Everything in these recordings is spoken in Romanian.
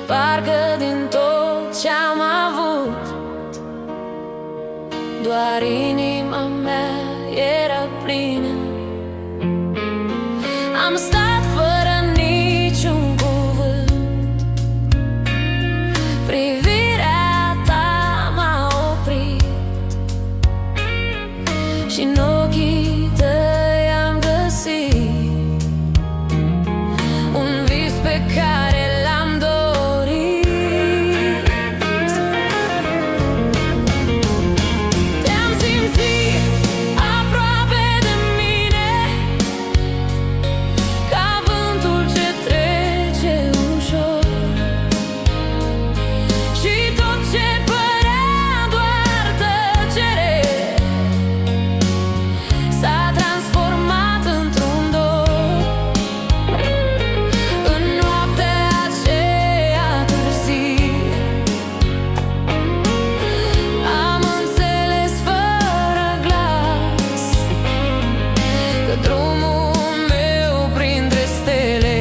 Parcă din tot ce-am avut doar inima mea era plină. Am stat fără niciun cuvânt, privirea ta m-a oprit și în ochii tăi am găsit un vis pe care l-am dorit. Te-am simțit aproape de mine, ca vântul ce trece ușor, și tot ce părea doar tăcere s-a transformat într-un dor. În noaptea aceea târzie am înțeles fără glas că drumul meu printre stele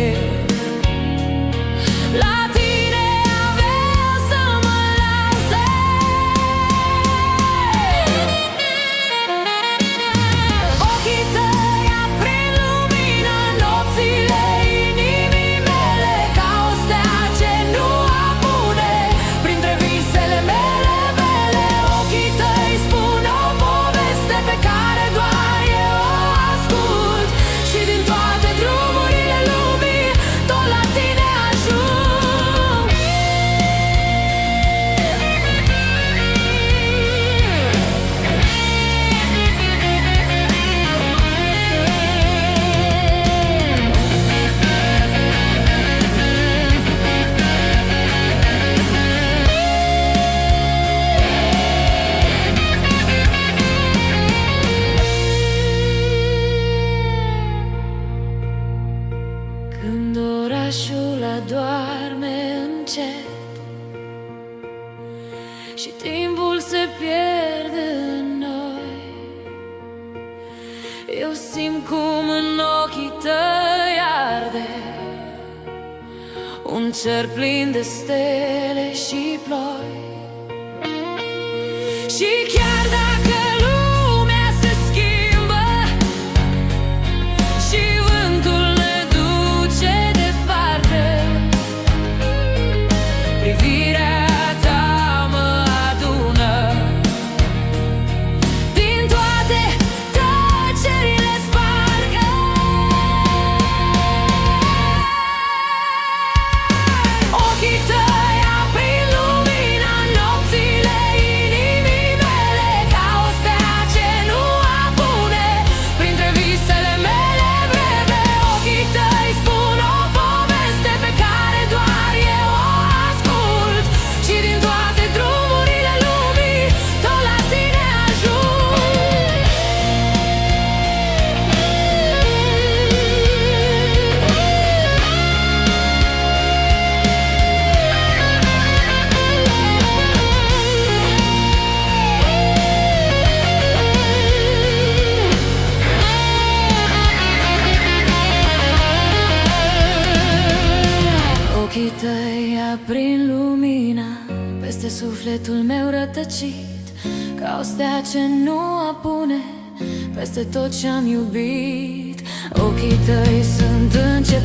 la tine avea să mă lase. Ochii tăi aprind lumina nopțile inimii mele, ca o stea ce nu apune printre visele mele bele. Ochii tăi spun o poveste pe care doar eu o ascult, și din toate drumurile lumii tot la tine ajung. Când orașul adorme încet și timpul se pierde în noi, eu simt cum în ochii tăi arde un cer plin de stele și ploi. Și chiar dacă lumea se schimbă și vântul ne duce departe, privirea ta mă adună din toate tăcerile spargă. Ochii tăi aprind lumina nopțile inimii mele, ca o stea ce nu apune printre visele mele breve. Ochii tăi spun o poveste pe care doar eu o ascult, și din toate drumurile lumii tot la tine ajung. Ochii tăi aprind lumina peste sufletul meu rătăcit, ca o stea ce nu apune peste tot ce-am iubit. Ochii tăi sunt început